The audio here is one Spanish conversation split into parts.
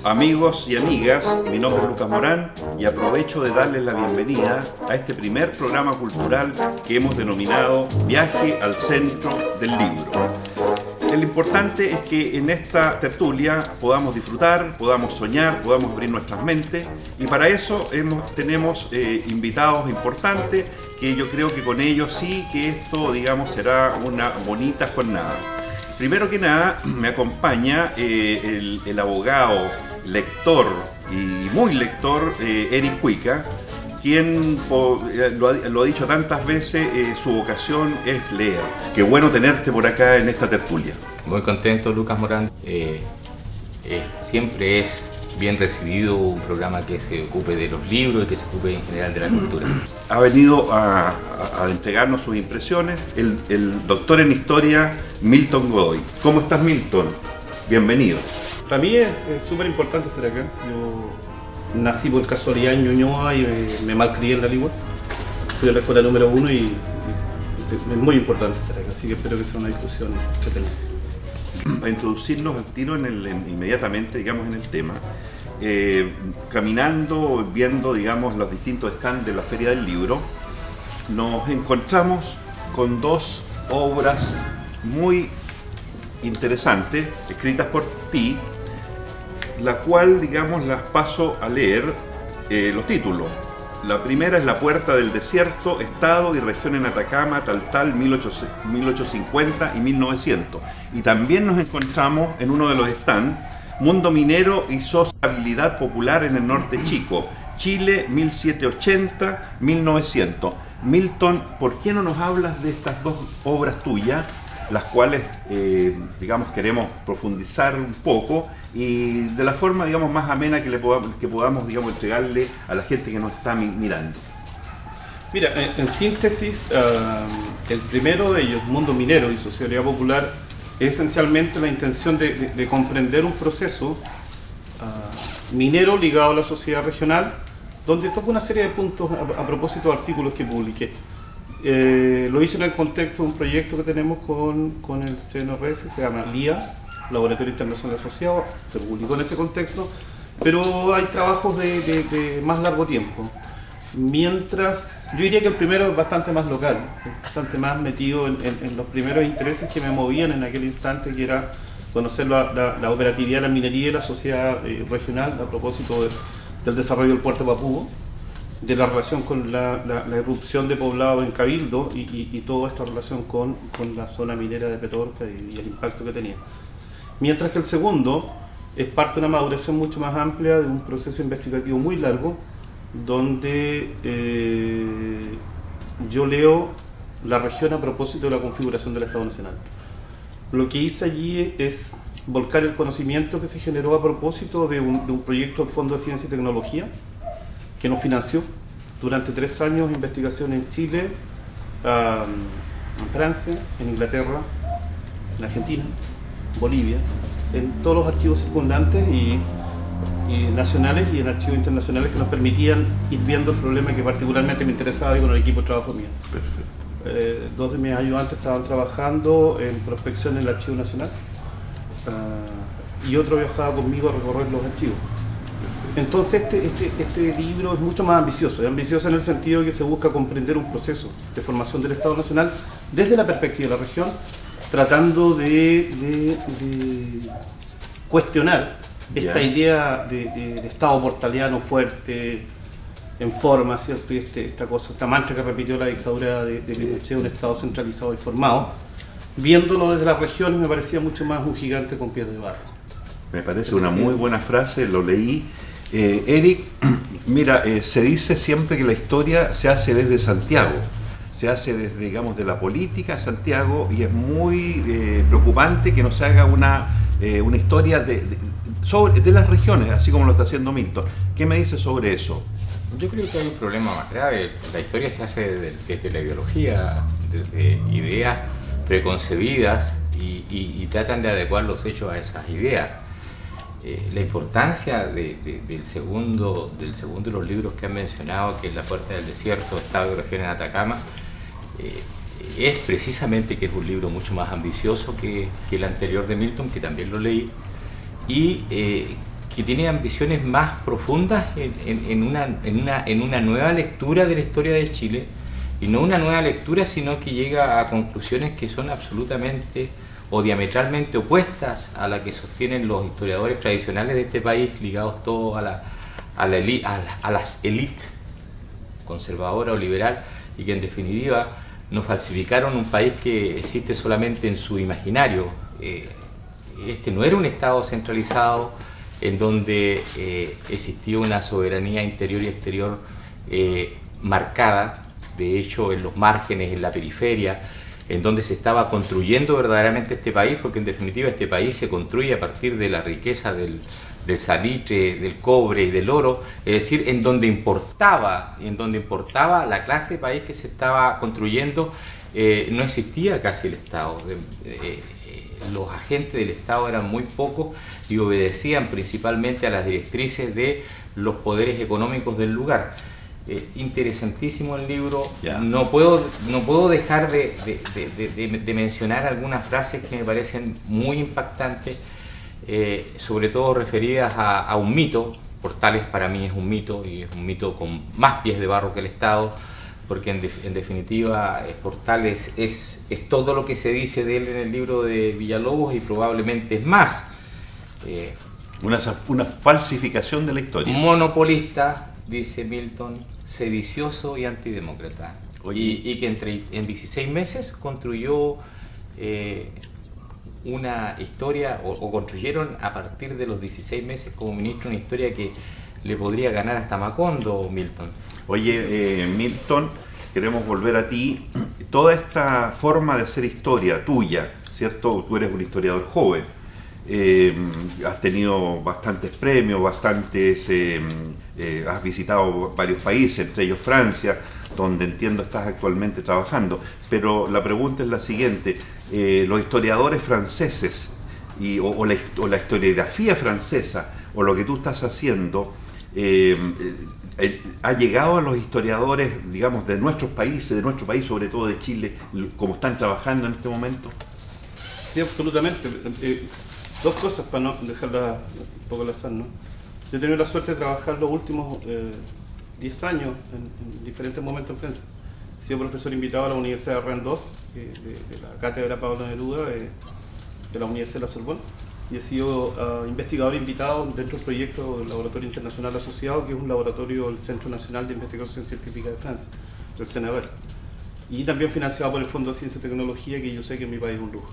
Amigos y amigas, mi nombre es Lucas Morán y aprovecho de darles la bienvenida a este primer programa cultural que hemos denominado Viaje al Centro del Libro. Lo importante es que en esta tertulia podamos disfrutar, podamos soñar, podamos abrir nuestras mentes, y para eso tenemos invitados importantes que yo creo que con ellos sí que esto, digamos, será una bonita jornada. Primero que nada me acompaña el abogado, lector y muy lector Eric Huica, quien lo ha dicho tantas veces, su vocación es leer. Qué bueno tenerte por acá en esta tertulia. Muy contento, Lucas Morán. Siempre es bien recibido un programa que se ocupe de los libros y que se ocupe en general de la cultura. Ha venido a entregarnos sus impresiones el doctor en historia Milton Godoy. ¿Cómo estás, Milton? Bienvenido. Para mí es súper importante estar acá. Yo nací por casualidad en Ñuñoa y me malcrié en la Ligua. Fui a la escuela número 1 y es muy importante estar acá, así que espero que sea una discusión entretenida. Para introducirnos al tiro inmediatamente, digamos, en el tema, caminando, viendo, digamos, los distintos stands de la Feria del Libro, nos encontramos con dos obras muy interesantes, escritas por ti, la cual, digamos, las paso a leer los títulos. La primera es La Puerta del Desierto, Estado y Región en Atacama, tal, 1850 y 1900. Y también nos encontramos en uno de los stands, Mundo Minero y Sociabilidad Popular en el Norte Chico, Chile, 1780-1900. Milton, ¿por qué no nos hablas de estas dos obras tuyas, las cuales, digamos, queremos profundizar un poco y de la forma, digamos, más amena que podamos, digamos, entregarle a la gente que nos está mirando? Mira, en síntesis, el primero de ellos, Mundo Minero y Sociedad Popular, es esencialmente la intención de comprender un proceso minero ligado a la sociedad regional, donde toca una serie de puntos a propósito de artículos que publiqué. Lo hice en el contexto de un proyecto que tenemos con el CNRS, se llama LIA, Laboratorio Internacional Asociado, se publicó en ese contexto, pero hay trabajos de más largo tiempo. Mientras, yo diría que el primero es bastante más local, bastante más metido en los primeros intereses que me movían en aquel instante, que era conocer la operatividad de la minería y la sociedad regional a propósito del desarrollo del puerto de Papúo, de la relación con la irrupción de poblado en Cabildo y toda esta relación con la zona minera de Petorca y el impacto que tenía. Mientras que el segundo es parte de una maduración mucho más amplia de un proceso investigativo muy largo, donde yo leo la región a propósito de la configuración del Estado Nacional. Lo que hice allí es volcar el conocimiento que se generó a propósito de un proyecto del Fondo de Ciencia y Tecnología, que nos financió durante 3 años investigación en Chile, en Francia, en Inglaterra, en Argentina, Bolivia, en todos los archivos circundantes y nacionales y en archivos internacionales que nos permitían ir viendo el problema que particularmente me interesaba y con el equipo de trabajo mío. Dos de mis ayudantes estaban trabajando en prospección en el Archivo Nacional y otro viajaba conmigo a recorrer los archivos. Entonces este libro es mucho más ambicioso. Es ambicioso en el sentido de que se busca comprender un proceso de formación del Estado Nacional desde la perspectiva de la región, tratando de cuestionar esta idea de Estado portaliano fuerte, en forma, ¿cierto? Y esta mantra que repitió la dictadura de Pinochet, un Estado centralizado y formado. Viéndolo desde las regiones me parecía mucho más un gigante con pies de barro. Me parece una muy buena frase, lo leí. Eric, mira, se dice siempre que la historia se hace desde Santiago, se hace desde, digamos, de la política Santiago, y es muy preocupante que no se haga una historia de las regiones, así como lo está haciendo Milton. ¿Qué me dice sobre eso? Yo creo que hay un problema más grave. La historia se hace desde la ideología, desde ideas preconcebidas y tratan de adecuar los hechos a esas ideas. La importancia del segundo de los libros que han mencionado, que es La Puerta del Desierto, Estado de Región en Atacama, es precisamente que es un libro mucho más ambicioso que el anterior de Milton, que también lo leí, y que tiene ambiciones más profundas en una nueva lectura de la historia de Chile, y no una nueva lectura, sino que llega a conclusiones que son absolutamente o diametralmente opuestas a la que sostienen los historiadores tradicionales de este país, ligados todos a las élites conservadora o liberal, y que en definitiva nos falsificaron un país que existe solamente en su imaginario. Este no era un Estado centralizado en donde existía una soberanía interior y exterior marcada, de hecho en los márgenes, en la periferia, en donde se estaba construyendo verdaderamente este país, porque en definitiva este país se construye a partir de la riqueza del salitre, del cobre y del oro, es decir, en donde importaba la clase de país que se estaba construyendo, no existía casi el Estado. Los agentes del Estado eran muy pocos y obedecían principalmente a las directrices de los poderes económicos del lugar. Interesantísimo el libro. Yeah. No puedo dejar de mencionar algunas frases que me parecen muy impactantes, sobre todo referidas a un mito. Portales para mí es un mito, y es un mito con más pies de barro que el Estado, porque en definitiva Portales es todo lo que se dice de él en el libro de Villalobos, y probablemente es más. Una falsificación de la historia. Monopolista, dice Milton, sedicioso y antidemócrata. Y que en 16 meses construyó una historia, o construyeron a partir de los 16 meses como ministro una historia que le podría ganar hasta Macondo, Milton. Oye, Milton, queremos volver a ti. Toda esta forma de hacer historia tuya, ¿cierto? Tú eres un historiador joven. Has tenido bastantes premios, has visitado varios países, entre ellos Francia, donde entiendo estás actualmente trabajando. Pero la pregunta es la siguiente: los historiadores franceses o la historiografía francesa, o lo que tú estás haciendo, ha llegado a los historiadores, digamos, de nuestros países, de nuestro país, sobre todo de Chile, como están trabajando en este momento? Sí, absolutamente. Dos cosas para no dejarla un poco al azar, ¿no? Yo he tenido la suerte de trabajar los últimos 10 años en diferentes momentos en Francia. He sido profesor invitado a la Universidad de Rennes II, de la Cátedra Pablo Neruda, de la Universidad de la Sorbonne, y he sido investigador invitado dentro del proyecto del Laboratorio Internacional Asociado, que es un laboratorio del Centro Nacional de Investigación Científica de Francia, del CNRS, y también financiado por el Fondo de Ciencia y Tecnología, que yo sé que en mi país es un lujo.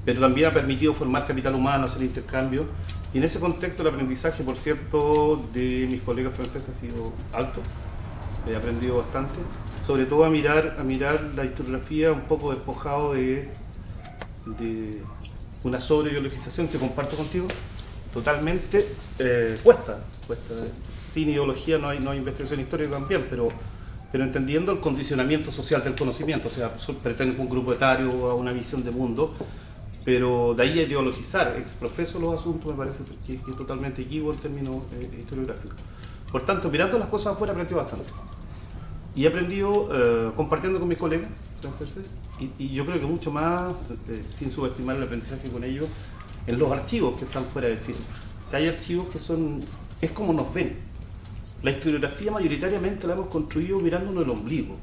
Pero también ha permitido formar capital humano, hacer intercambios, y en ese contexto el aprendizaje, por cierto, de mis colegas franceses ha sido alto. He aprendido bastante, sobre todo a mirar la historiografía un poco despojado de una sobreideologización que comparto contigo totalmente. Cuesta. Sin ideología no hay investigación histórica también, pero entendiendo el condicionamiento social del conocimiento. O sea, pretende un grupo etario a una visión de mundo, pero de ahí a ideologizar ex profeso los asuntos me parece que es totalmente equívoco en términos historiográficos. Por tanto, mirando las cosas afuera, aprendí bastante. Y he aprendido compartiendo con mis colegas franceses, y yo creo que mucho más, sin subestimar el aprendizaje con ellos, en los archivos que están fuera de Chile. O sea, hay archivos que es como nos ven. La historiografía mayoritariamente la hemos construido mirándonos el ombligo.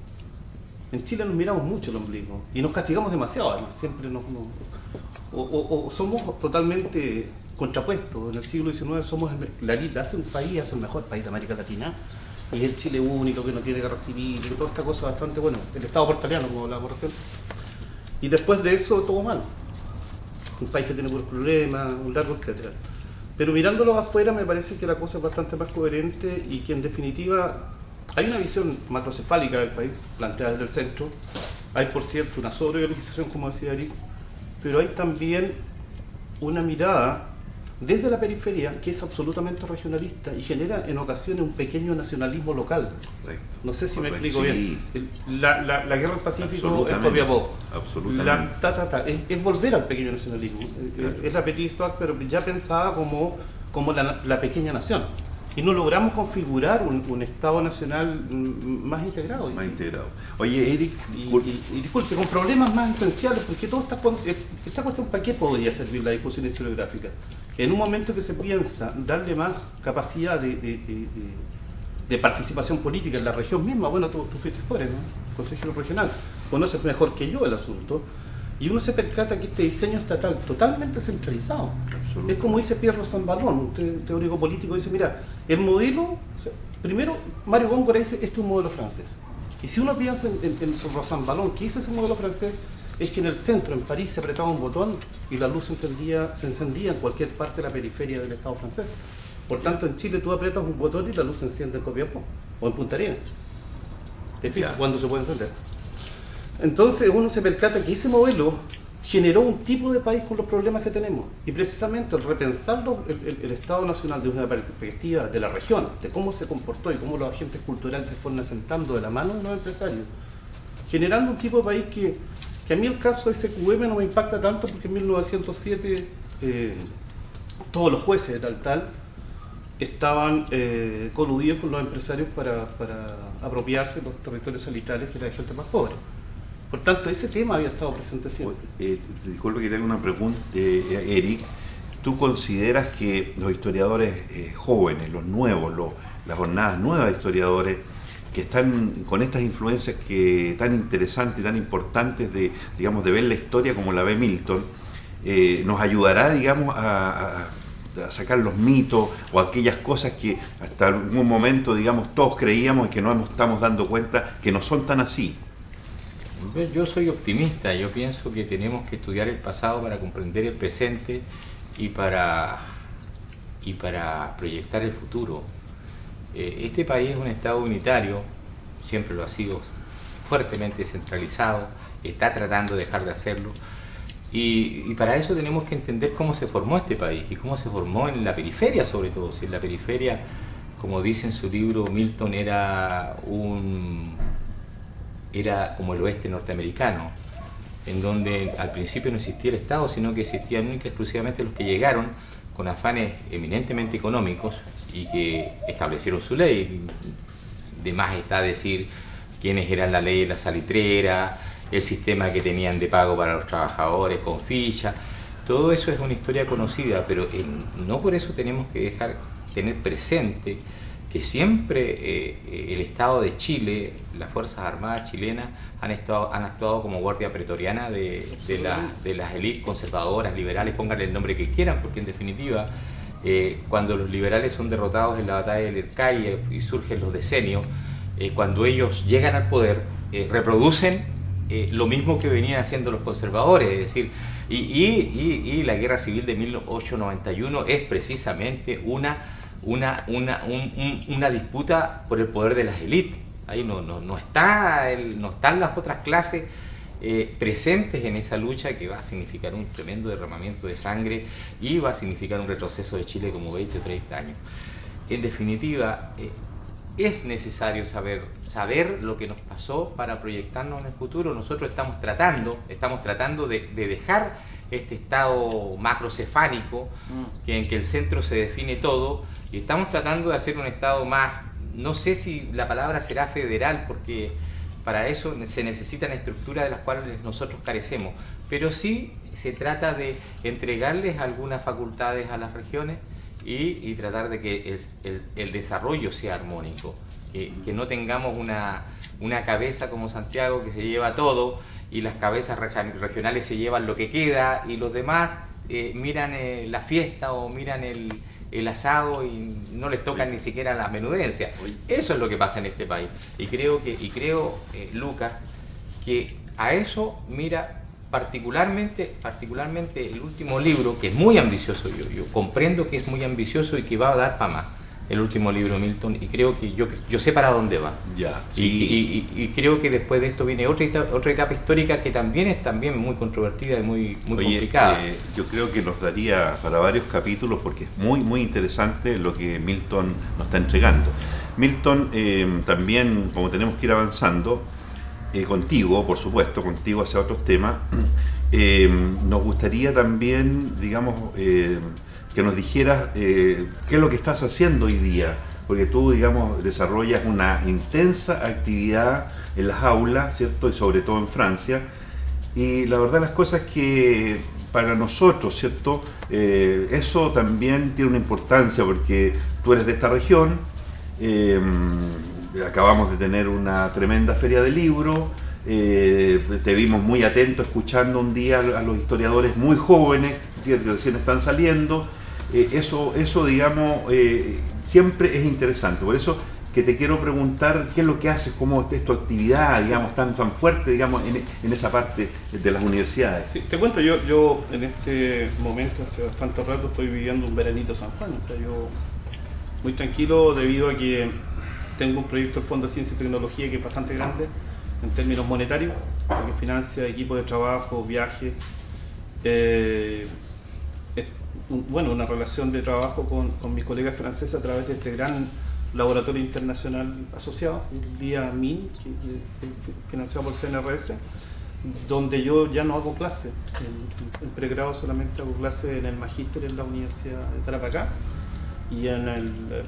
En Chile nos miramos mucho el ombligo y nos castigamos demasiado, además. Siempre o somos totalmente contrapuestos. En el siglo XIX somos la élite, hace un país, hace el mejor país de América Latina, y es el Chile único, que no tiene guerra civil, y toda esta cosa bastante, bueno, el Estado portaliano, como hablábamos recién. Y después de eso, todo mal. Un país que tiene puros problemas, un largo, etcétera. Pero mirándolos afuera me parece que la cosa es bastante más coherente, y que en definitiva hay una visión macrocefálica del país planteada desde el centro. Hay, por cierto, una sobreideologización, como decía Eric, pero hay también una mirada desde la periferia, que es absolutamente regionalista y genera en ocasiones un pequeño nacionalismo local. No sé si me explico bien. La guerra del Pacífico es Copiapó. Absolutamente. Es volver al pequeño nacionalismo. Claro. Es la Petite Histoire, pero ya pensada como la pequeña nación. Y no logramos configurar un Estado nacional más integrado. Más integrado. Oye, Eric, y disculpe, con problemas más esenciales, porque toda esta cuestión, ¿para qué podría servir la discusión historiográfica? En un momento que se piensa darle más capacidad de participación política en la región misma, bueno, tú fuiste fuera, ¿no? Consejero regional, conoces mejor que yo el asunto, y uno se percata que este diseño estatal totalmente centralizado. Es como dice Pierre Rosanvallon, un teórico político, dice, mira, el modelo, o sea, primero Mario Góngora dice, este es un modelo francés. Y si uno piensa en Rosanvallon, ¿qué dice ese modelo francés? Es que en el centro, en París, se apretaba un botón y la luz se encendía en cualquier parte de la periferia del Estado francés. Por tanto, en Chile tú aprietas un botón y la luz se enciende en Copiapó o en Punta Arenas. ¿Te fijas? ¿Cuándo se puede encender? Entonces uno se percata que ese modelo generó un tipo de país con los problemas que tenemos. Y precisamente al repensar el Estado Nacional desde una perspectiva de la región, de cómo se comportó y cómo los agentes culturales se fueron asentando de la mano de los empresarios, generando un tipo de país que a mí el caso de SQM no me impacta tanto porque en 1907 todos los jueces de tal estaban coludidos con los empresarios para apropiarse de los territorios elitarios que era de gente más pobre. Por tanto, ese tema había estado presente siempre. Disculpe que tenga una pregunta, Eric. ¿Tú consideras que los historiadores jóvenes, los nuevos, las jornadas nuevas de historiadores, que están con estas influencias tan interesantes y tan importantes de ver la historia como la ve Milton, nos ayudará, digamos, a sacar los mitos o aquellas cosas que hasta algún momento, digamos, todos creíamos y que no nos estamos dando cuenta que no son tan así? Yo soy optimista, yo pienso que tenemos que estudiar el pasado para comprender el presente y para proyectar el futuro. Este país es un Estado unitario, siempre lo ha sido, fuertemente centralizado, está tratando de dejar de hacerlo, y para eso tenemos que entender cómo se formó este país y cómo se formó en la periferia, sobre todo. Si en la periferia, como dice en su libro, Milton era como el oeste norteamericano, en donde al principio no existía el Estado, sino que existían única y exclusivamente los que llegaron con afanes eminentemente económicos y que establecieron su ley. De más está decir quiénes eran la ley de la salitrera, el sistema que tenían de pago para los trabajadores con ficha. Todo eso es una historia conocida, pero no por eso tenemos que tener presente que siempre el Estado de Chile, las Fuerzas Armadas chilenas, han actuado como guardia pretoriana de las élites conservadoras, liberales, pónganle el nombre que quieran, porque en definitiva, cuando los liberales son derrotados en la batalla del Ircay y surgen los decenios, cuando ellos llegan al poder, reproducen lo mismo que venían haciendo los conservadores, es decir, y la guerra civil de 1891 es precisamente una disputa por el poder de las élites. Ahí no están las otras clases presentes en esa lucha, que va a significar un tremendo derramamiento de sangre y va a significar un retroceso de Chile como 20 o 30 años. En definitiva, es necesario saber lo que nos pasó para proyectarnos en el futuro. Nosotros estamos tratando de dejar este estado macrocefálico en que el centro se define todo, y estamos tratando de hacer un estado más, no sé si la palabra será federal, porque para eso se necesitan estructuras de las cuales nosotros carecemos, pero sí se trata de entregarles algunas facultades a las regiones y tratar de que el desarrollo sea armónico, que no tengamos una cabeza como Santiago que se lleva todo y las cabezas regionales se llevan lo que queda y los demás miran la fiesta o miran el asado y no les tocan ni siquiera las menudencias. Eso es lo que pasa en este país. Y creo, Lucas, que a eso mira particularmente el último libro, que es muy ambicioso. Yo comprendo que es muy ambicioso y que va a dar para más. el último libro de Milton, y creo que yo sé para dónde va. Ya, sí. Y creo que después de esto viene otra etapa histórica que también es muy controvertida y muy complicada. Yo creo que nos daría para varios capítulos, porque es muy interesante lo que Milton nos está entregando. Milton, también, como tenemos que ir avanzando, contigo, por supuesto, contigo hacia otros temas, nos gustaría también, digamos, que nos dijeras qué es lo que estás haciendo hoy día, porque tú, digamos, desarrollas una intensa actividad en las aulas, ¿cierto? Y sobre todo en Francia, y la verdad las cosas que para nosotros, ¿cierto? Eso también tiene una importancia, porque tú eres de esta región, acabamos de tener una tremenda feria de libros, te vimos muy atento escuchando un día a los historiadores muy jóvenes que recién están saliendo. Eso digamos, siempre es interesante. Por eso que te quiero preguntar qué es lo que haces, cómo es tu actividad, digamos, tan fuerte, digamos, en esa parte de las universidades. Sí, te cuento, yo en este momento, hace bastante rato, estoy viviendo un veranito San Juan. O sea, yo muy tranquilo debido a que tengo un proyecto del Fondo de Ciencia y Tecnología que es bastante grande en términos monetarios, que financia equipos de trabajo, viajes, una relación de trabajo con mis colegas franceses a través de este gran laboratorio internacional asociado, el día MIN, financiado por CNRS, donde yo ya no hago clases. En pregrado solamente hago clases en el magíster en la Universidad de Tarapacá, y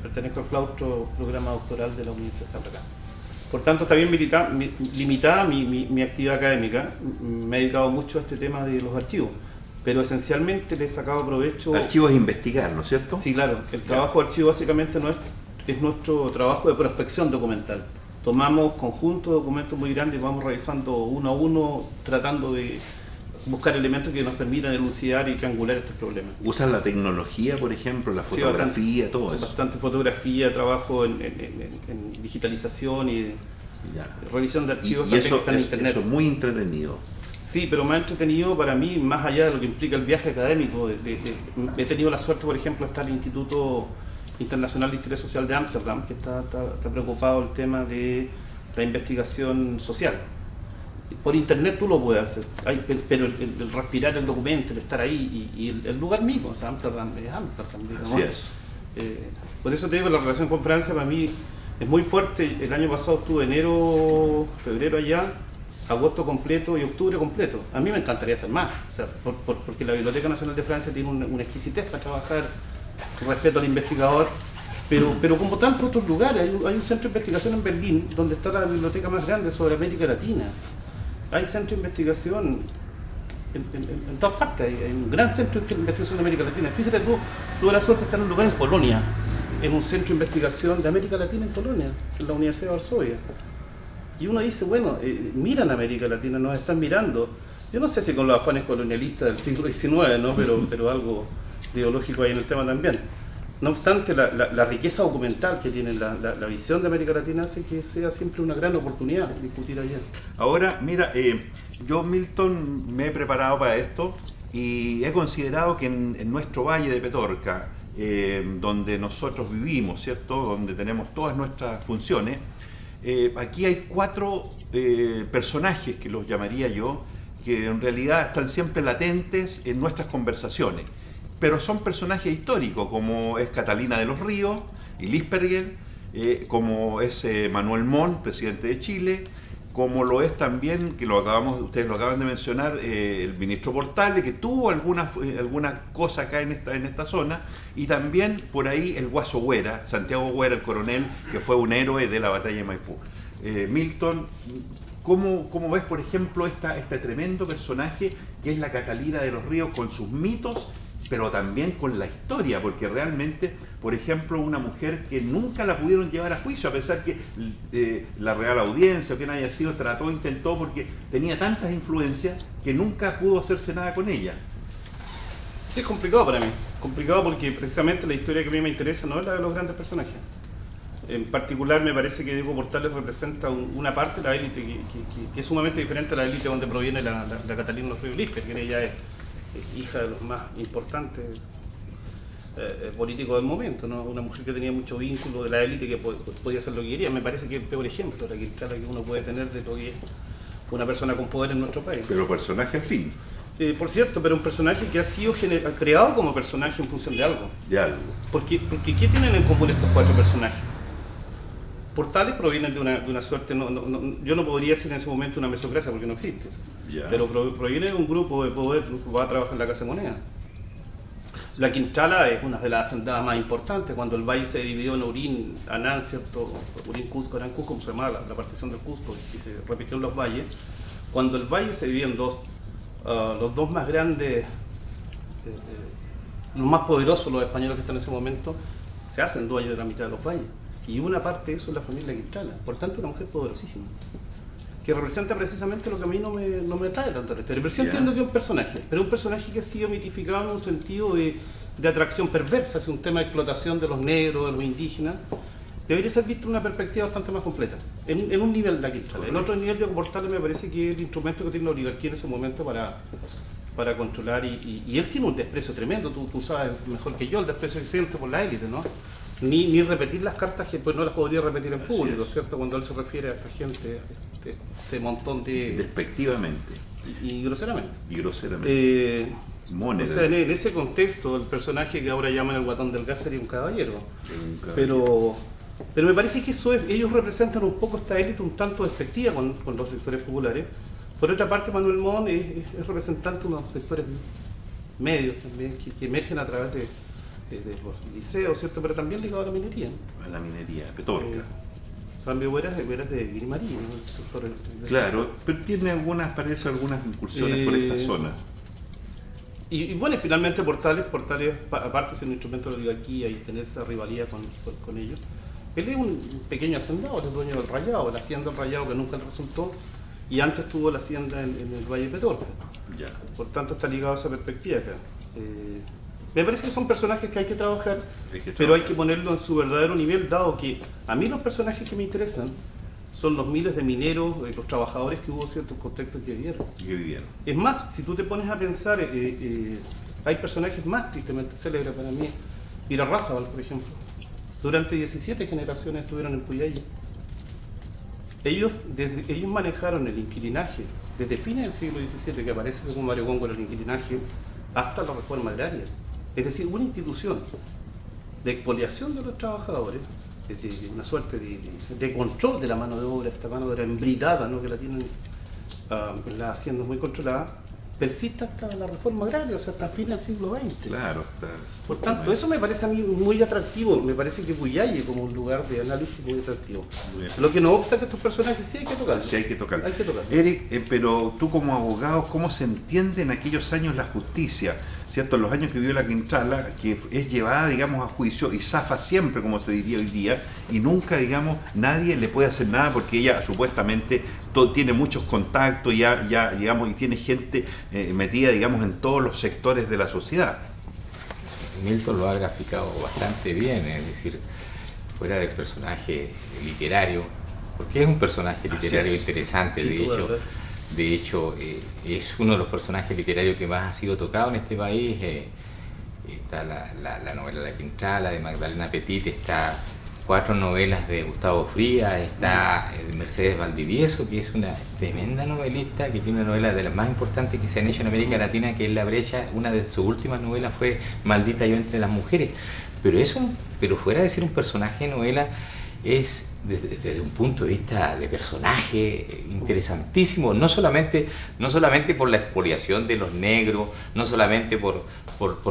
pertenezco al claustro programa doctoral de la Universidad de Tarapacá. Por tanto, está bien limitada mi actividad académica. Me he dedicado mucho a este tema de los archivos, pero esencialmente le he sacado provecho. Archivos es investigar, ¿no es cierto? Sí, claro. El trabajo de archivo básicamente es nuestro trabajo de prospección documental. Tomamos conjuntos de documentos muy grandes y vamos revisando uno a uno, tratando de buscar elementos que nos permitan elucidar y triangular estos problemas. ¿Usas la tecnología, por ejemplo, la fotografía, sí, todo eso? Bastante fotografía, trabajo en digitalización y revisión de archivos y eso, que están en internet. Eso es muy entretenido. Sí, pero más entretenido para mí, más allá de lo que implica el viaje académico. He tenido la suerte, por ejemplo, de estar en el Instituto Internacional de Historia Social de Ámsterdam, que está preocupado el tema de la investigación social. Por internet tú lo puedes hacer, pero el respirar el documento, el estar ahí y el lugar mismo, o sea, Ámsterdam es Ámsterdam, digamos. Así es. Por eso te digo, la relación con Francia para mí es muy fuerte. El año pasado estuve enero, febrero allá, agosto completo y octubre completo. A mí me encantaría estar más, o sea, porque la Biblioteca Nacional de Francia tiene una exquisitez para trabajar, respeto al investigador, pero como tantos otros lugares. Hay un centro de investigación en Berlín, donde está la biblioteca más grande sobre América Latina. Hay centro de investigación en todas partes, hay un gran centro de investigación de América Latina. Fíjate, tuve la suerte de estar en un lugar en Polonia, en un centro de investigación de América Latina en Polonia, en la Universidad de Varsovia. Y uno dice, bueno, miran a América Latina, nos están mirando. Yo no sé si con los afanes colonialistas del siglo XIX, ¿no? pero algo ideológico hay en el tema también. No obstante, la riqueza documental que tiene la visión de América Latina hace que sea siempre una gran oportunidad discutir allá. Ahora, mira, yo, Milton, me he preparado para esto y he considerado que en nuestro Valle de Petorca, donde nosotros vivimos, ¿cierto? Donde tenemos todas nuestras funciones, aquí hay 4 personajes, que los llamaría yo, que en realidad están siempre latentes en nuestras conversaciones. Pero son personajes históricos, como es Catalina de los Ríos y Lispberger, como es Manuel Montt, presidente de Chile, como lo es también, que ustedes lo acaban de mencionar, el ministro Portales, que tuvo alguna cosa acá en esta zona, y también por ahí el Guaso Huera, Santiago Huera, el coronel, que fue un héroe de la batalla de Maipú. Milton, ¿cómo ves, por ejemplo, este tremendo personaje que es la Catalina de los Ríos, con sus mitos, pero también con la historia? Porque realmente, por ejemplo, una mujer que nunca la pudieron llevar a juicio, a pesar que la Real Audiencia o quien haya sido intentó, porque tenía tantas influencias que nunca pudo hacerse nada con ella. Sí, es complicado para mí. Complicado porque precisamente la historia que a mí me interesa no es la de los grandes personajes. En particular me parece que Diego Portales representa una parte de la élite que es sumamente diferente a la élite donde proviene la Catalina de los Ríos Lispberger, que ella es hija de los más importantes político del momento, ¿no? Una mujer que tenía mucho vínculo de la élite que podía hacer lo que quería. Me parece que es el peor ejemplo la Quintrala que uno puede tener de lo que es una persona con poder en nuestro país. Pero personaje al fin. Por cierto, pero un personaje que ha sido creado como personaje en función de algo. De algo. Porque ¿qué tienen en común estos 4 personajes? Portales provienen de una suerte, yo no podría decir en ese momento una mesocracia porque no existe, pero proviene de un grupo de poder que va a trabajar en la Casa de Moneda. La Quintrala es una de las hacendadas más importantes. Cuando el valle se dividió en Urín, Anán, ¿cierto? Urín, Cusco, Anán, Cusco, como se llamaba la partición del Cusco, y se repitió en los valles. Cuando el valle se dividió en dos, los dos más grandes, los más poderosos, los españoles que están en ese momento, se hacen dueños de la mitad de los valles. Y una parte de eso es la familia Quintrala. Por tanto, una mujer poderosísima, que representa precisamente lo que a mí no me atrae tanto a la historia. Pero sí entiendo que es un personaje, pero un personaje que ha sido mitificado en un sentido de atracción perversa, es un tema de explotación de los negros, de los indígenas. Debería ser visto en una perspectiva bastante más completa, en un nivel de la Quintrala. En otro nivel de Portales me parece que es el instrumento que tiene la oligarquía en ese momento para controlar, y él tiene un desprecio tremendo, tú sabes mejor que yo el desprecio que siente por la élite, ¿no? Ni repetir las cartas que pues no las podría repetir en público, ¿cierto? Cuando él se refiere a esta gente, este montón de... Despectivamente. Y groseramente. Y groseramente. O sea, en ese contexto, el personaje que ahora llaman el Guatón del Gas sería un caballero. Pero me parece que eso es, ellos representan un poco esta élite un tanto despectiva con los sectores populares. Por otra parte, Manuel Montt es representante de unos sectores medios también, que emergen a través de los liceos, ¿cierto? Pero también ligado a la minería, ¿no? A la minería, Petorca. También eras de Guirimarí, ¿no? El sector claro, pero tiene parece algunas incursiones por esta zona. Y bueno, finalmente Portales, aparte de ser un instrumento de la oligarquía y tener esta rivalidad con ellos, él es un pequeño hacendado, el dueño del Rayado, la hacienda del Rayado que nunca le resultó, y antes tuvo la hacienda en el Valle de Petorca. Ya. Por tanto está ligado a esa perspectiva acá. Me parece que son personajes que hay que trabajar, pero hay que ponerlo en su verdadero nivel, dado que a mí los personajes que me interesan son los miles de mineros, los trabajadores que hubo en ciertos contextos que vivieron. Es más, si tú te pones a pensar, hay personajes más tristemente célebres para mí. Irarrázaval, por ejemplo. Durante 17 generaciones estuvieron en Puyehue. Ellos manejaron el inquilinaje desde fines del siglo XVII, que aparece según Mario Góngora el inquilinaje, hasta la reforma agraria. Es decir, una institución de expoliación de los trabajadores, de una suerte de control de la mano de obra, esta mano de obra embridada, ¿no? Que la tienen en las haciendas muy controladas, persiste hasta la reforma agraria, o sea, hasta fin del siglo XX. Claro. Por tanto, eso me parece a mí muy atractivo, me parece que Puyehue como un lugar de análisis muy atractivo. Lo que no obsta que estos personajes sí hay que tocar. Sí hay que tocar. Eric, pero tú como abogado, ¿cómo se entiende en aquellos años la justicia? ¿Cierto? En los años que vivió la Quintrala, que es llevada, digamos, a juicio y zafa siempre, como se diría hoy día, y nunca, digamos, nadie le puede hacer nada porque ella supuestamente tiene muchos contactos, ya digamos, y tiene gente metida, digamos, en todos los sectores de la sociedad. Milton lo ha graficado bastante bien, es decir, fuera del personaje literario, porque es un personaje literario interesante, de hecho, es uno de los personajes literarios que más ha sido tocado en este país. Está la novela La Quintrala de Magdalena Petit, está 4 novelas de Gustavo Frías, está Mercedes Valdivieso, que es una tremenda novelista, que tiene una novela de las más importantes que se han hecho en América Latina, que es La Brecha. Una de sus últimas novelas fue Maldita yo entre las mujeres. Pero fuera de ser un personaje de novela, es desde un punto de vista de personaje interesantísimo, no solamente por la expoliación de los negros, no solamente por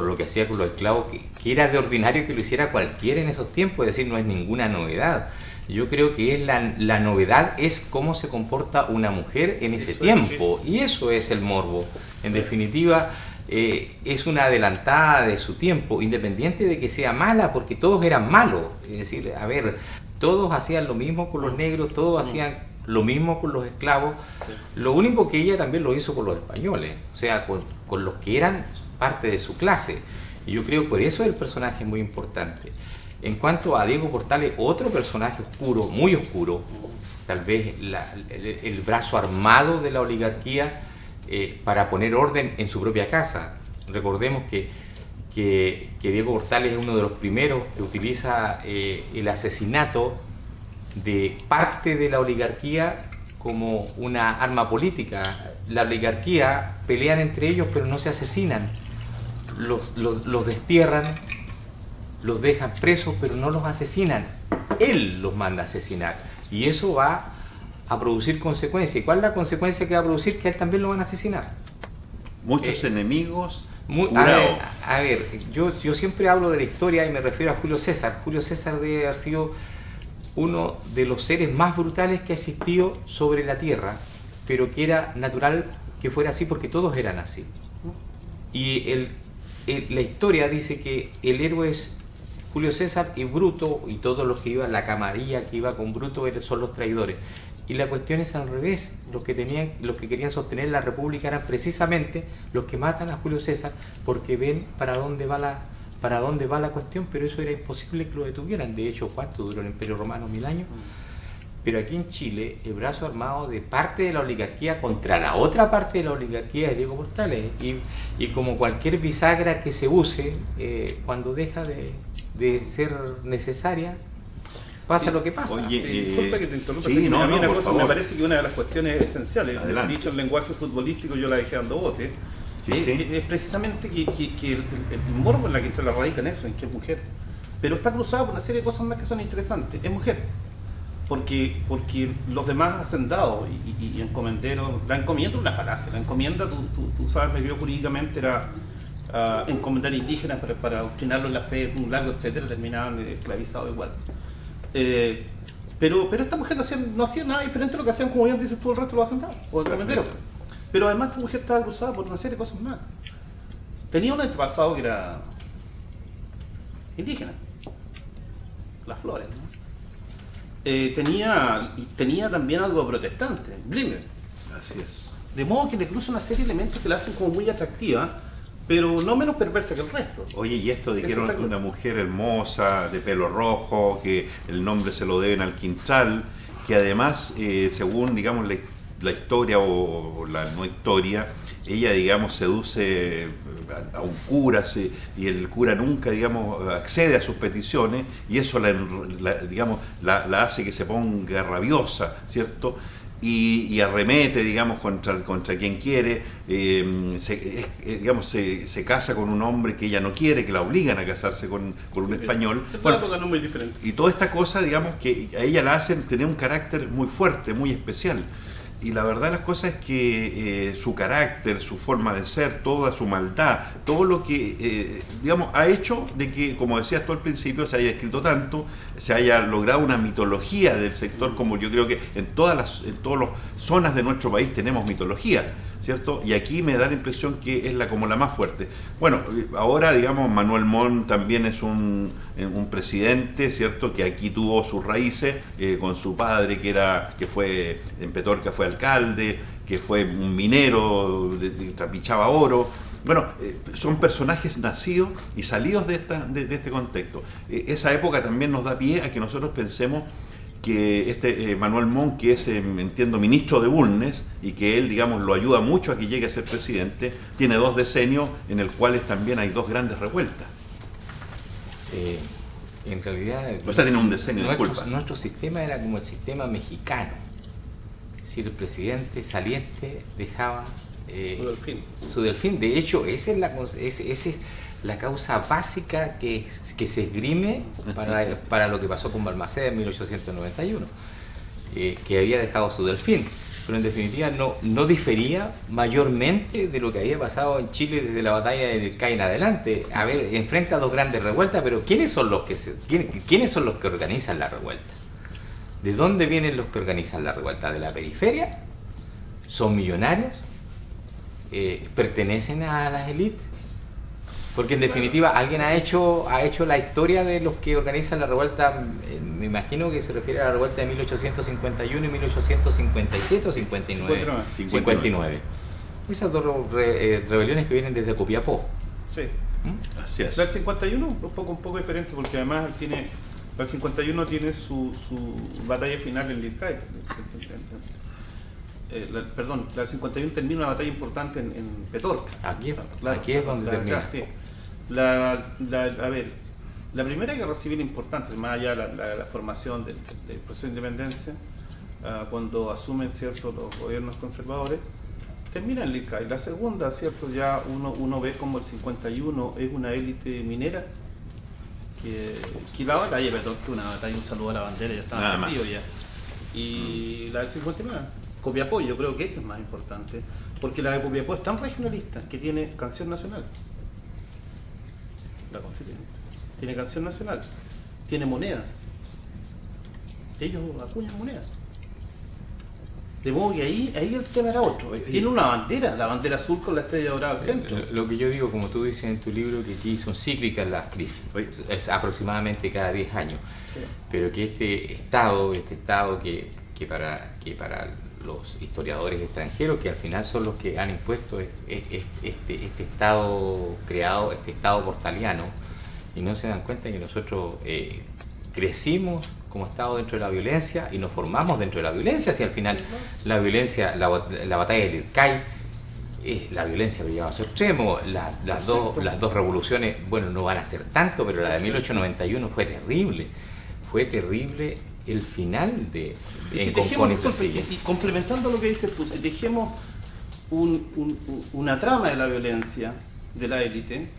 lo que hacía con los esclavos, que era de ordinario que lo hiciera cualquiera en esos tiempos, es decir, no es ninguna novedad. Yo creo que la novedad es cómo se comporta una mujer en ese tiempo, y eso es el morbo. En definitiva, es una adelantada de su tiempo, independiente de que sea mala, porque todos eran malos. Es decir, a ver, todos hacían lo mismo con los negros, todos hacían lo mismo con los esclavos. Lo único que ella también lo hizo con los españoles, o sea, con los que eran parte de su clase. Y yo creo que por eso el personaje es muy importante. En cuanto a Diego Portales, otro personaje oscuro, muy oscuro, tal vez el brazo armado de la oligarquía para poner orden en su propia casa. Recordemos que que Diego Portales es uno de los primeros que utiliza el asesinato de parte de la oligarquía como una arma política. La oligarquía pelean entre ellos pero no se asesinan, los destierran, los dejan presos pero no los asesinan, él los manda a asesinar y eso va a producir consecuencias. ¿Y cuál es la consecuencia que va a producir? Que a él también lo van a asesinar. Muchos enemigos. A ver, yo siempre hablo de la historia y me refiero a Julio César. Julio César debe haber sido uno de los seres más brutales que ha existido sobre la tierra, pero que era natural que fuera así porque todos eran así. Y la historia dice que el héroe es Julio César y Bruto, y todos los que iban, la camarilla que iba con Bruto son los traidores. Y la cuestión es al revés, los que querían sostener la república eran precisamente los que matan a Julio César porque ven para dónde va la cuestión, pero eso era imposible que lo detuvieran. De hecho, ¿cuánto duró el Imperio Romano? 1000 años. Pero aquí en Chile, el brazo armado de parte de la oligarquía contra la otra parte de la oligarquía es Diego Portales. Y como cualquier bisagra que se use, cuando deja de ser necesaria, pasa lo que pasa. Oye, disculpa que te interrumpa. Me parece que una de las cuestiones esenciales, dicho el lenguaje futbolístico, yo la dejé dando bote, es precisamente que el morbo en la que la radica en eso, en que es mujer. Pero está cruzado por una serie de cosas más que son interesantes. Es mujer. Porque los demás hacendados y encomenderos, la encomienda es una falacia. La encomienda, tú sabes, medio jurídicamente era encomendar indígenas para adoctrinarlos en la fe, un largo, etcétera, terminaban esclavizados igual. Pero esta mujer no hacía nada diferente a lo que hacían, como bien dices tú, el resto de los hacendados o el comendero. Pero además esta mujer estaba cruzada por una serie de cosas más. Tenía un antepasado que era indígena, las flores, ¿no? Tenía también algo protestante, Blimmer. Así es. De modo que le cruza una serie de elementos que la hacen como muy atractiva, pero no menos perversa que el resto. Oye, y esto de que era una mujer hermosa, de pelo rojo, que el nombre se lo deben al Quintral, que además, según digamos la historia o la no historia, ella, digamos, seduce a un cura y el cura nunca, digamos, accede a sus peticiones y eso la hace que se ponga rabiosa, ¿cierto? Y arremete, digamos, contra quien quiere, se casa con un hombre que ella no quiere, que la obligan a casarse con un español. Bueno, no muy diferente. Y toda esta cosa, digamos, que a ella la hacen tener un carácter muy fuerte, muy especial. Y la verdad de las cosas es que su carácter, su forma de ser, toda su maldad, todo lo que, digamos, ha hecho de que, como decías tú al principio, se haya escrito tanto, se haya logrado una mitología del sector, como yo creo que en todas las zonas de nuestro país tenemos mitología, ¿cierto? Y aquí me da la impresión que es como la más fuerte. Bueno, ahora, digamos, Manuel Montt también es un presidente, ¿cierto?, que aquí tuvo sus raíces con su padre, que fue en Petorca, fue alcalde, que fue un minero, trapichaba oro. Bueno, son personajes nacidos y salidos de este contexto. Esa época también nos da pie a que nosotros pensemos que Manuel Montt, que es, entiendo, ministro de Bulnes, y que él, digamos, lo ayuda mucho a que llegue a ser presidente, tiene 2 decenios en el cuales también hay 2 grandes revueltas. En realidad, o sea, tiene un decenio, nuestro sistema era como el sistema mexicano. Es decir, el presidente saliente dejaba su delfín. De hecho, esa es la causa básica que se esgrime para lo que pasó con Balmaceda en 1891, que había dejado su delfín. Pero en definitiva no difería mayormente de lo que había pasado en Chile desde la batalla del CAI en adelante. A ver, enfrenta 2 grandes revueltas, pero ¿quiénes son los que organizan la revuelta? ¿De dónde vienen los que organizan la revuelta? ¿De la periferia? ¿Son millonarios? ¿Pertenecen a las élites? Porque en definitiva alguien ha hecho la historia de los que organizan la revuelta, me imagino que se refiere a la revuelta de 1851 y 1857 o 59. Esas 2 rebeliones que vienen desde Copiapó. Sí. Así es. La del 51 un poco diferente, porque además el 51 tiene su batalla final en Lircay. La del 51 termina una batalla importante en Petorca. Aquí es donde termina. Sí. A ver, la primera guerra civil importante, más allá de la formación del proceso de independencia, cuando asumen, ¿cierto?, los gobiernos conservadores, termina en Lircay. La segunda, ¿cierto?, ya uno ve como el 51 es una élite minera que la batalla, perdón, que una batalla, un saludo a la bandera, ya estaba perdido ya. Y la del 59, Copiapó, yo creo que esa es más importante, porque la de Copiapó es tan regionalista que tiene canción nacional. La Constituyente tiene canción nacional, tiene monedas, ellos acuñan monedas, de modo que ahí el tema era otro. Tiene una bandera, la bandera azul con la estrella dorada al centro. Lo que yo digo, como tú dices en tu libro, que aquí son cíclicas las crisis, es aproximadamente cada 10 años, sí. Pero que este estado que para los historiadores extranjeros, que al final son los que han impuesto este estado creado, este estado portaliano, y no se dan cuenta que nosotros crecimos como estado dentro de la violencia y nos formamos dentro de la violencia. Si al final la violencia, la batalla del Lircay, la violencia lo lleva a su extremo, las dos revoluciones, bueno, no van a ser tanto, pero la de 1891 fue terrible el final de si tejemos, y complementando lo que dices tú, si tejemos una trama de la violencia de la élite,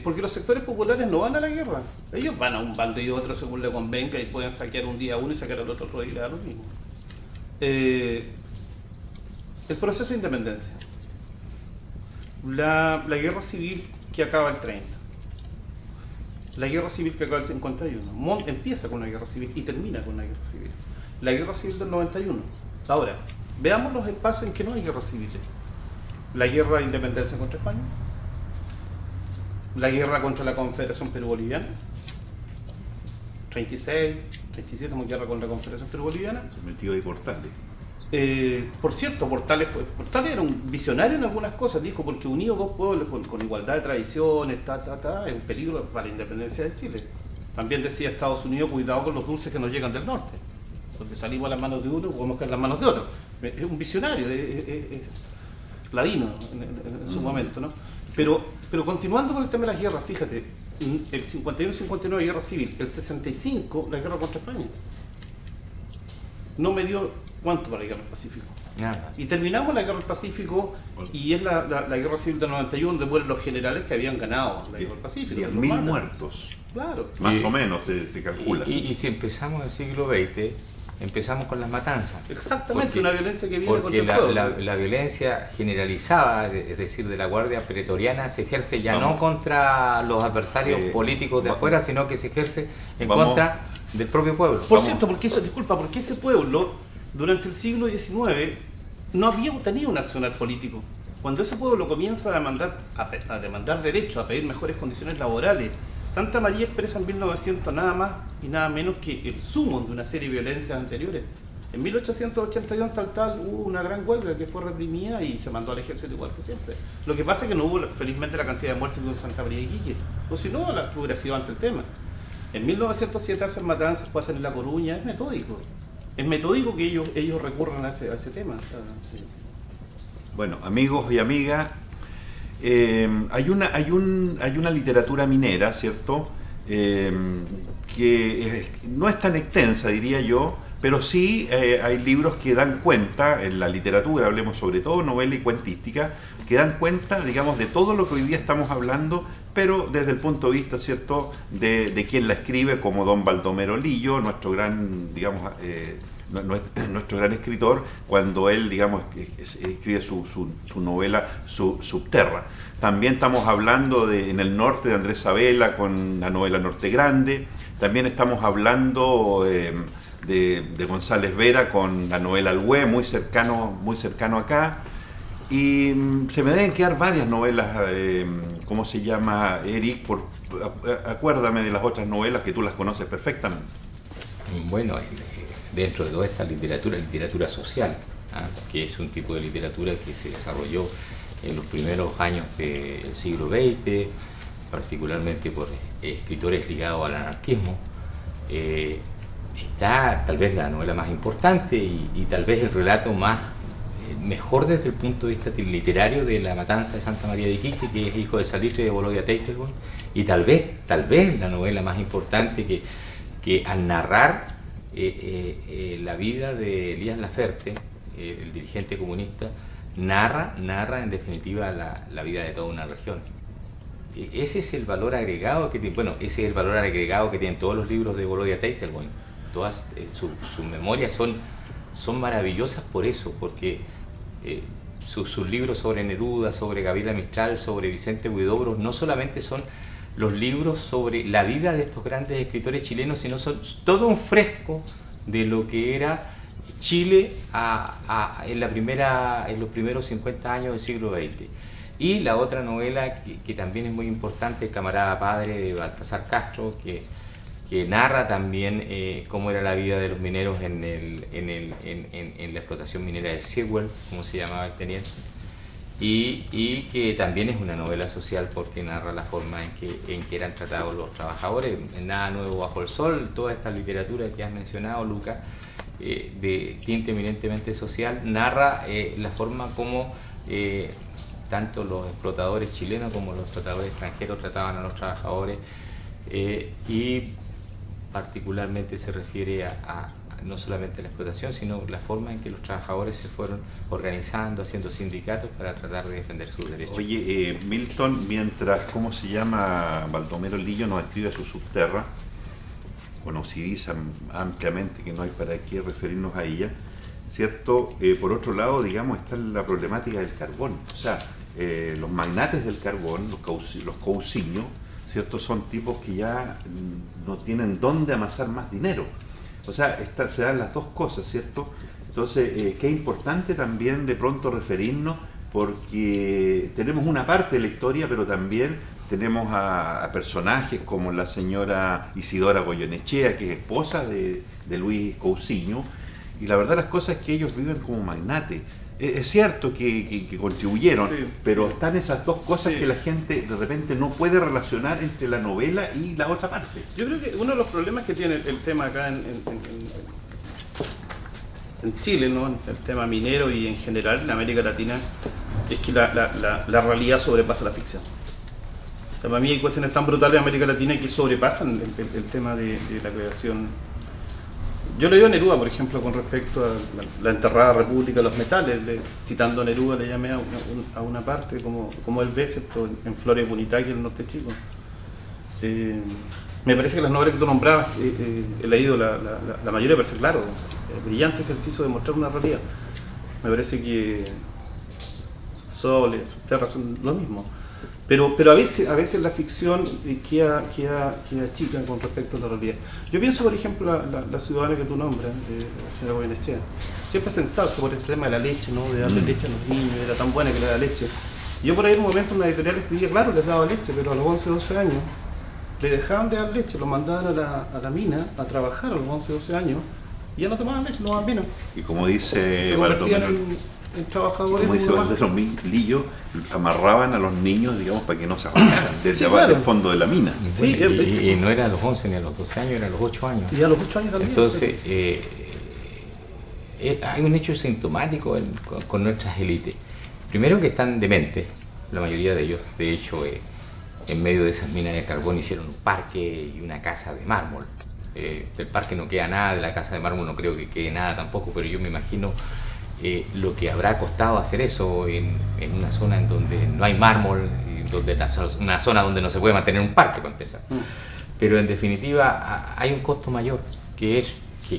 porque los sectores populares no van a la guerra, ellos van a un bando y otro según le convenga, y pueden saquear un día a uno y sacar al otro día y le da lo mismo. El proceso de independencia, la guerra civil que acaba el 30, la guerra civil que acaba el 51, empieza con la guerra civil y termina con la guerra civil, la guerra civil del 91. Ahora, veamos los espacios en que no hay guerras civiles: la guerra de independencia contra España, la guerra contra la Confederación Perú-Boliviana, 36, 37, una guerra contra la Confederación Perú-Boliviana. Metido ahí Portales. Por cierto, Portales era un visionario en algunas cosas, dijo, porque unidos dos pueblos con igualdad de tradiciones, es un peligro para la independencia de Chile. También decía Estados Unidos, cuidado con los dulces que nos llegan del norte, porque salimos a las manos de uno y podemos caer a las manos de otro. Es un visionario, es ladino en su momento, ¿no? Pero continuando con el tema de las guerras, fíjate, el 51-59 guerra civil, el 65 la guerra contra España. No me dio cuánto para la guerra del Pacífico. Nada. Y terminamos la guerra del Pacífico y es la guerra civil del 91, donde mueren los generales que habían ganado la guerra del Pacífico. 10.000 muertos. Claro. Más o menos se calcula. Y si empezamos el siglo XX, empezamos con las matanzas. Exactamente, una violencia que viene contra el pueblo. La violencia generalizada, es decir, de la Guardia Pretoriana, se ejerce ya no contra los adversarios políticos de afuera, sino que se ejerce en contra del propio pueblo. Por cierto, porque ese pueblo, durante el siglo XIX, no había tenido un accionar político. Cuando ese pueblo comienza a demandar derechos, a pedir mejores condiciones laborales, Santa María expresa en 1900 nada más y nada menos que el sumo de una serie de violencias anteriores. En 1881 hubo una gran huelga que fue reprimida y se mandó al ejército igual que siempre. Lo que pasa es que no hubo felizmente la cantidad de muertes que hubo en Santa María y Iquique, o si no, hubiera sido ante el tema. En 1907 hacen matanzas, pasan en La Coruña, es metódico. Es metódico que ellos recurran a ese tema. O sea, sí. Bueno, amigos y amigas, hay una literatura minera, ¿cierto? Que no es tan extensa, diría yo, pero sí hay libros que dan cuenta, en la literatura, hablemos sobre todo novela y cuentística, que dan cuenta, digamos, de todo lo que hoy día estamos hablando, pero desde el punto de vista, ¿cierto?, de quien la escribe, como don Baldomero Lillo, nuestro gran, digamos, nuestro gran escritor, cuando él, digamos, escribe su novela Subterra. También estamos hablando en el norte de Andrés Sabela con la novela Norte Grande. También estamos hablando de González Vera con la novela Alhué, muy cercano acá. Y se me deben quedar varias novelas, ¿cómo se llama, Eric? Acuérdame de las otras novelas que tú las conoces perfectamente. Bueno, dentro de toda esta literatura social, que es un tipo de literatura que se desarrolló en los primeros años del siglo XX, particularmente por escritores ligados al anarquismo, está tal vez la novela más importante y tal vez el relato más mejor desde el punto de vista literario de La matanza de Santa María de Iquique, que es hijo de Salitre y de Volodya Teitelbaum, y tal vez la novela más importante que al narrar la vida de Elías Laferte, el dirigente comunista, narra en definitiva la vida de toda una región. Ese es el valor agregado que tiene, ese es el valor agregado que tienen todos los libros de Volodya Teitelbaum. Todas sus memorias son maravillosas por eso, porque sus libros sobre Neruda, sobre Gabriela Mistral, sobre Vicente Huidobro, no solamente son los libros sobre la vida de estos grandes escritores chilenos, sino son todo un fresco de lo que era Chile en los primeros 50 años del siglo XX. Y la otra novela que también es muy importante, El camarada padre, de Baltasar Castro, que narra también cómo era la vida de los mineros en la explotación minera de Sewell, como se llamaba el teniente, y que también es una novela social porque narra la forma en que eran tratados los trabajadores. Nada nuevo bajo el sol, toda esta literatura que has mencionado, Lucas, de tinte eminentemente social, narra la forma como tanto los explotadores chilenos como los explotadores extranjeros trataban a los trabajadores, y particularmente se refiere a no solamente a la explotación, sino la forma en que los trabajadores se fueron organizando, haciendo sindicatos para tratar de defender sus derechos. Oye, Milton, mientras, ¿cómo se llama? Baldomero Lillo nos escribe su subterra, conocidísima ampliamente, que no hay para qué referirnos a ella, ¿cierto? Por otro lado, digamos, está la problemática del carbón. O sea, los magnates del carbón, los cousiños, ¿cierto? Son tipos que ya no tienen dónde amasar más dinero. O sea, se dan las dos cosas, ¿cierto? Entonces, qué importante también de pronto referirnos, porque tenemos una parte de la historia, pero también tenemos a personajes como la señora Isidora Goyenechea, que es esposa de Luis Cousiño, y la verdad las cosas es que ellos viven como magnates. Es cierto que contribuyeron, sí, pero están esas dos cosas, sí, que la gente de repente no puede relacionar entre la novela y la otra parte. Yo creo que uno de los problemas que tiene el tema acá en Chile, ¿no? El tema minero y en general en América Latina, es que la realidad sobrepasa la ficción. O sea, para mí hay cuestiones tan brutales en América Latina que sobrepasan el tema de la creación. Yo le digo a Neruda, por ejemplo, con respecto a la enterrada República de los Metales, citando a Neruda, le llamé a una parte, como él ve esto en Flores Bunitaki, en el norte chico. Me parece que las novelas que tú nombrabas, he leído la mayoría, parece claro, brillante ejercicio de mostrar una realidad. Me parece que Soles, Subterra son lo mismo. Pero a veces la ficción queda chica con respecto a la realidad. Yo pienso, por ejemplo, la ciudadana que tú nombras, la señora Goyenechea, siempre se ensalza por el tema de la leche, ¿no? De darle leche a los niños, era tan buena que le da leche. Yo por ahí en un momento en una editorial escribía, claro, les daba leche, pero a los 11, 12 años le dejaban de dar leche, lo mandaban a la mina a trabajar a los 11, 12 años, y ya no tomaban leche, no tomaban vino. Y como dice se convertían en trabajadores, como dice Baldomero Lillo, amarraban a los niños, digamos, para que no se arrancaran desde abajo del fondo de la mina. Sí, y no era a los 11 ni a los 12 años, era a los 8 años. Y a los 8 años también. Entonces, hay un hecho sintomático con nuestras élites. Primero, que están dementes, la mayoría de ellos. De hecho, en medio de esas minas de carbón hicieron un parque y una casa de mármol. Del parque no queda nada, de la casa de mármol no creo que quede nada tampoco, pero yo me imagino lo que habrá costado hacer eso en una zona en donde no hay mármol, una zona donde no se puede mantener un parque, para empezar. Pero en definitiva hay un costo mayor, que es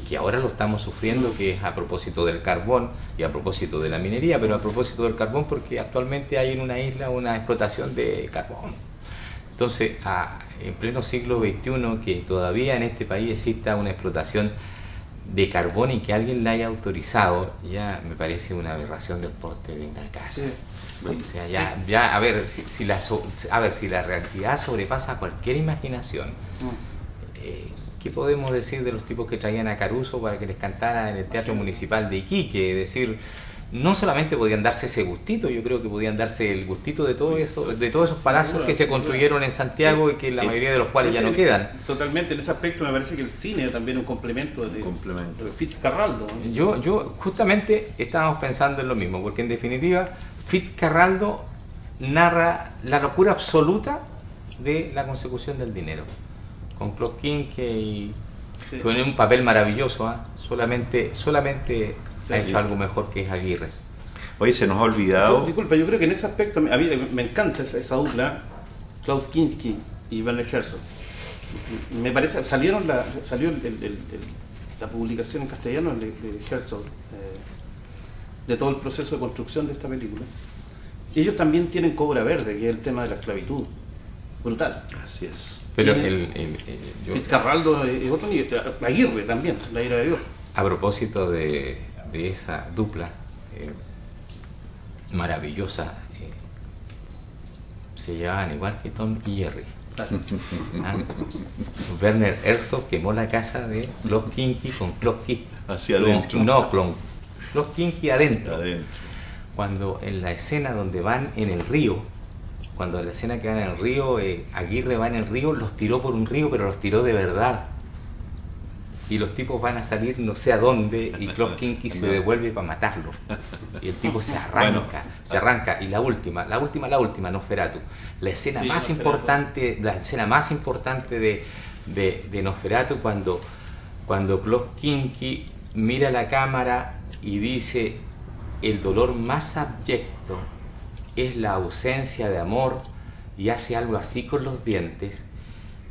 que ahora lo estamos sufriendo, que es a propósito del carbón y a propósito de la minería, pero a propósito del carbón porque actualmente hay en una isla una explotación de carbón. Entonces, en pleno siglo XXI, que todavía en este país exista una explotación de carbón y que alguien la haya autorizado, ya me parece una aberración del porte de una casa. Sí. Sí, o sea, ya a ver si la realidad sobrepasa cualquier imaginación. ¿Qué podemos decir de los tipos que traían a Caruso para que les cantara en el Teatro Municipal de Iquique? Es decir, no solamente podían darse ese gustito, yo creo que podían darse el gustito de todo eso, de todos esos palacios que se construyeron en Santiago y que la mayoría de los cuales ya no quedan. Totalmente, en ese aspecto me parece que el cine también es un complemento de Fitzcarraldo. Yo justamente estábamos pensando en lo mismo, porque en definitiva Fitzcarraldo narra la locura absoluta de la consecución del dinero, con Klaus Kinski con un papel maravilloso, ¿eh? Solamente ha hecho algo mejor que es Aguirre. Oye, se nos ha olvidado. Disculpa, yo creo que en ese aspecto a mí me encanta esa dupla, Klaus Kinski y Werner Herzog. Me parece, salió la publicación en castellano de Herzog, de todo el proceso de construcción de esta película. Ellos también tienen Cobra Verde, que es el tema de la esclavitud. Brutal. Así es. Pero Fitzcarraldo es otro nivel. Aguirre también, La ira de Dios. A propósito de esa dupla maravillosa, se llevaban igual que Tom y Jerry. Werner Herzog quemó la casa de Klaus Kinski con Klaus Kinski hacia adentro. No, Klaus Kinski adentro. Cuando en la escena donde van en el río, cuando en la escena que van en el río, Aguirre va en el río, los tiró por un río, pero los tiró de verdad. Y los tipos van a salir no sé a dónde y Klaus Kinski se devuelve para matarlo. Y el tipo se arranca. Y la última, Nosferatu. La escena más importante de Nosferatu cuando Klaus Kinski mira la cámara y dice: el dolor más abyecto es la ausencia de amor, y hace algo así con los dientes.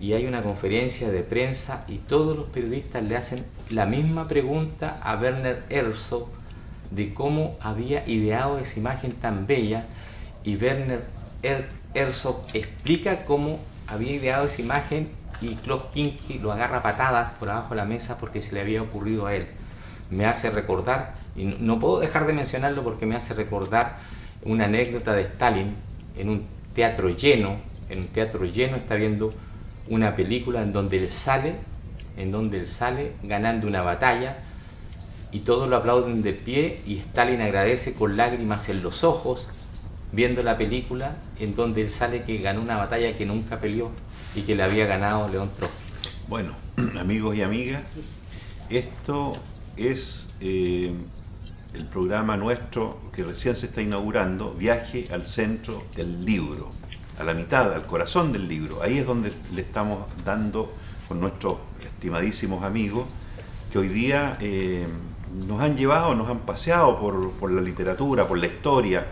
Y hay una conferencia de prensa y todos los periodistas le hacen la misma pregunta a Werner Herzog de cómo había ideado esa imagen tan bella, y Werner Herzog explica cómo había ideado esa imagen, y Klaus Kinski lo agarra a patadas por abajo de la mesa porque se le había ocurrido a él. Me hace recordar, y no puedo dejar de mencionarlo porque me hace recordar una anécdota de Stalin en un teatro lleno está viendo una película en donde él sale ganando una batalla y todos lo aplauden de pie, y Stalin agradece con lágrimas en los ojos viendo la película en donde él sale que ganó una batalla que nunca peleó y que le había ganado León Trotsky. Bueno, amigos y amigas, esto es el programa nuestro que recién se está inaugurando, Viaje al Centro del Libro, a la mitad, al corazón del libro. Ahí es donde le estamos dando con nuestros estimadísimos amigos que hoy día nos han llevado, nos han paseado por la literatura, por la historia,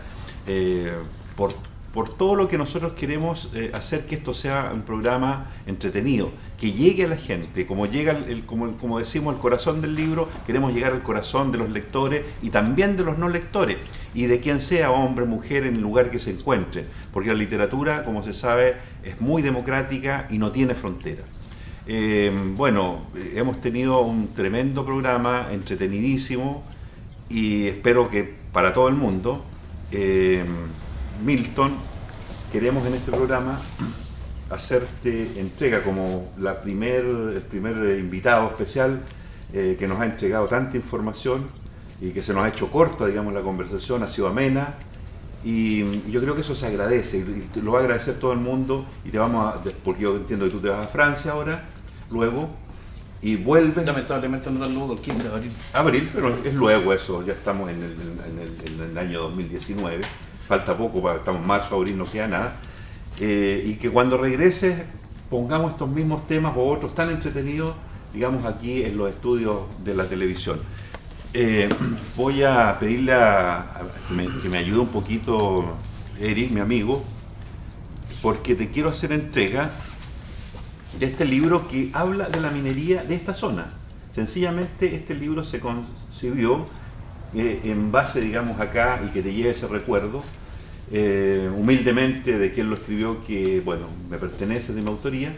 por todo lo que nosotros queremos hacer que esto sea un programa entretenido, que llegue a la gente, como llega como decimos, el corazón del libro. Queremos llegar al corazón de los lectores y también de los no lectores, y de quien sea, hombre, mujer, en el lugar que se encuentre, porque la literatura, como se sabe, es muy democrática y no tiene fronteras. Bueno, hemos tenido un tremendo programa, entretenidísimo, y espero que para todo el mundo. Milton, queremos en este programa hacerte entrega como el primer invitado especial que nos ha entregado tanta información y que se nos ha hecho corta, digamos, la conversación, ha sido amena, y yo creo que eso se agradece, y lo va a agradecer todo el mundo, y porque yo entiendo que tú te vas a Francia ahora, luego, y vuelves. Lamentablemente no tan luego, el 15 de abril. Abril, pero es luego eso, ya estamos en el año 2019. Falta poco, estamos en marzo, abril, no queda nada, y que cuando regreses pongamos estos mismos temas o otros tan entretenidos, digamos, aquí en los estudios de la televisión. Voy a pedirle que me ayude un poquito Eric, mi amigo, porque te quiero hacer entrega de este libro que habla de la minería de esta zona. Sencillamente este libro se concibió en base, digamos, acá, y que te lleve ese recuerdo, humildemente, de quien lo escribió, que, bueno, me pertenece, de mi autoría,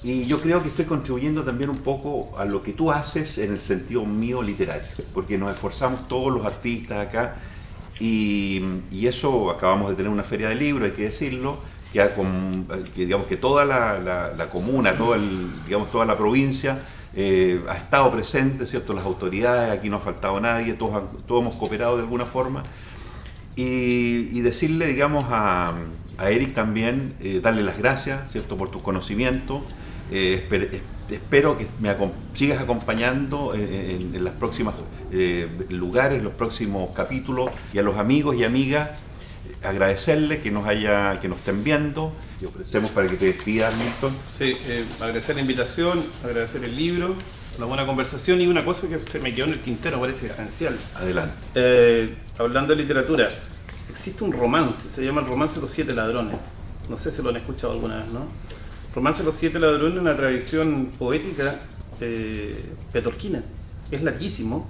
y yo creo que estoy contribuyendo también un poco a lo que tú haces en el sentido mío literario, porque nos esforzamos todos los artistas acá, y eso, acabamos de tener una feria de libros, hay que decirlo, que digamos que toda la comuna, toda la provincia ha estado presente, ¿cierto? Las autoridades, aquí no ha faltado nadie, todos hemos cooperado de alguna forma. Y decirle, digamos, a Eric también, darle las gracias, ¿cierto? Por tus conocimientos. Espero que me sigas acompañando en los próximos lugares, los próximos capítulos, y a los amigos y amigas agradecerles que nos estén viendo y ofrecemos para que te despidas, Milton. Sí, agradecer la invitación, agradecer el libro, la buena conversación, y una cosa que se me quedó en el tintero, me parece esencial. Adelante. Hablando de literatura, existe un romance, se llama el romance de los 7 ladrones. No sé si lo han escuchado alguna vez, ¿no? Romance de los 7 ladrones es una tradición poética petorquina. Es larguísimo.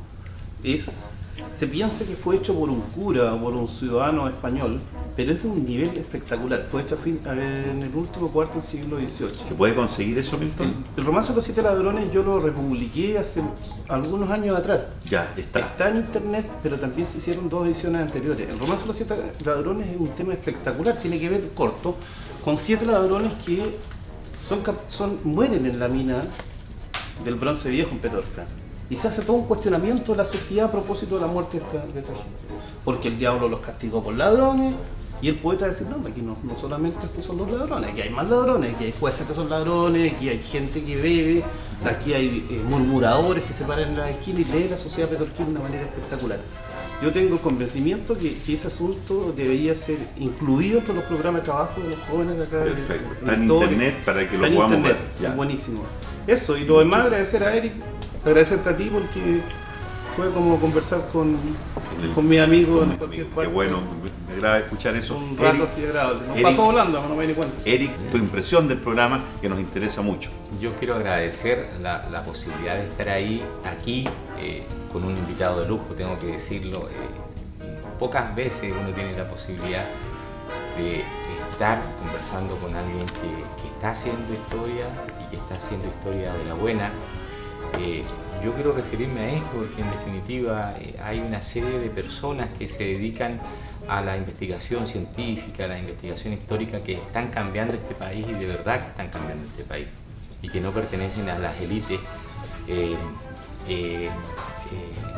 Se piensa que fue hecho por un cura o por un ciudadano español, pero es de un nivel espectacular. Fue hecho en el último cuarto del siglo XVIII. ¿Se puede conseguir eso, Milton? El romance de los 7 ladrones yo lo republiqué hace algunos años atrás. Ya, está. Está en internet, pero también se hicieron 2 ediciones anteriores. El romance de los 7 ladrones es un tema espectacular. Tiene que ver, corto, con 7 ladrones que mueren en la mina del Bronce Viejo en Petorca. Y se hace todo un cuestionamiento de la sociedad a propósito de la muerte de esta gente. Porque el diablo los castigó por ladrones, y el poeta dice, no, aquí no solamente estos son los ladrones, aquí hay más ladrones, aquí hay jueces que son ladrones, aquí hay gente que bebe, aquí hay murmuradores que se paran en la esquina, y lee la sociedad petorquina de una manera espectacular. Yo tengo convencimiento que ese asunto debería ser incluido entre los programas de trabajo de los jóvenes de acá. Perfecto. Está en internet para que lo podamos ver. Es buenísimo. Eso, y lo demás, agradecer a Eric, agradecerte a ti, porque fue como conversar con mi amigo en cualquier parte. Qué bueno, me agrada escuchar eso. Un rato Eric, así agradable. Nos pasó volando, no me di cuenta. Eric, tu impresión del programa, que nos interesa mucho. Yo quiero agradecer la posibilidad de estar aquí con un invitado de lujo, tengo que decirlo. Pocas veces uno tiene la posibilidad de estar conversando con alguien que está haciendo historia, y que está haciendo historia de la buena. Yo quiero referirme a esto porque en definitiva hay una serie de personas que se dedican a la investigación científica, a la investigación histórica, que están cambiando este país, y de verdad que están cambiando este país, y que no pertenecen a las élites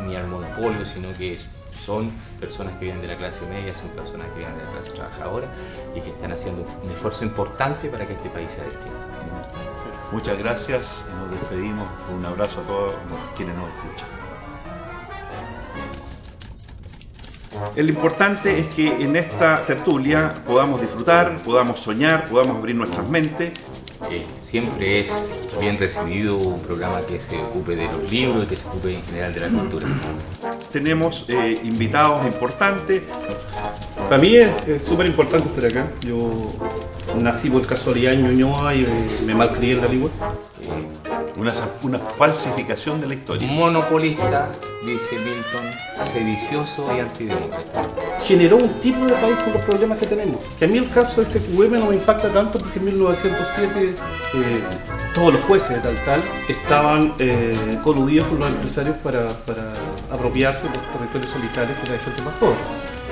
ni al monopolio, sino que son personas que vienen de la clase media, son personas que vienen de la clase trabajadora, y que están haciendo un esfuerzo importante para que este país sea distinto. Muchas gracias y nos despedimos con un abrazo a todos quienes nos escuchan. Lo importante es que en esta tertulia podamos disfrutar, podamos soñar, podamos abrir nuestras mentes. Siempre es bien recibido un programa que se ocupe de los libros y que se ocupe en general de la cultura. Tenemos invitados importantes. Para mí es súper importante estar acá. Yo nací por casualidad en Ñuñoa y me malcrié en la Ligua. Una falsificación de la historia. Monopolista, dice Milton, sedicioso y antidemócrata. Generó un tipo de país con los problemas que tenemos. Que a mí el caso de SQM no me impacta tanto, porque en 1907 todos los jueces de tal estaban coludidos con los empresarios para apropiarse de los territorios solitarios de la gente más pobre.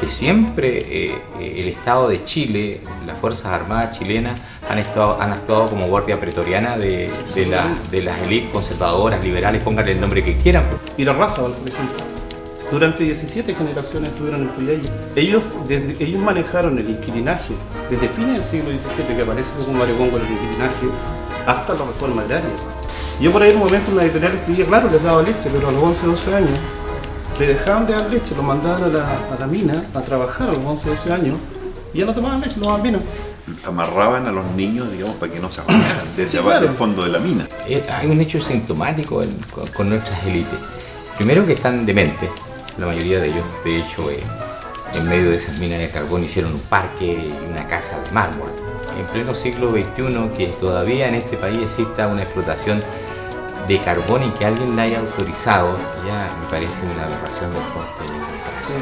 Siempre el Estado de Chile, las Fuerzas Armadas chilenas han actuado como guardia pretoriana de las élites conservadoras, liberales, pónganle el nombre que quieran. Y la raza, por ejemplo. Durante 17 generaciones estuvieron en Tuyay. Ellos manejaron el inquilinaje desde fines del siglo XVII, que aparece según Mario Congo el inquilinaje, hasta la reforma agraria. Yo por ahí en un momento en una editorial escribía, claro, les daba leche, pero a los 11, 12 años le dejaban de dar leche, lo mandaban a la mina a trabajar a los 11, 12 años, y ya no tomaban leche, no tomaban vino. Amarraban a los niños, digamos, para que no se ahogaran desde abajo del fondo de la mina. Hay un hecho sintomático con nuestras élites. Primero, que están dementes, la mayoría de ellos. De hecho, en medio de esas minas de carbón hicieron un parque y una casa de mármol. En pleno siglo XXI, que todavía en este país exista una explotación de carbón y que alguien la haya autorizado, ya me parece una aberración del porte. Sí.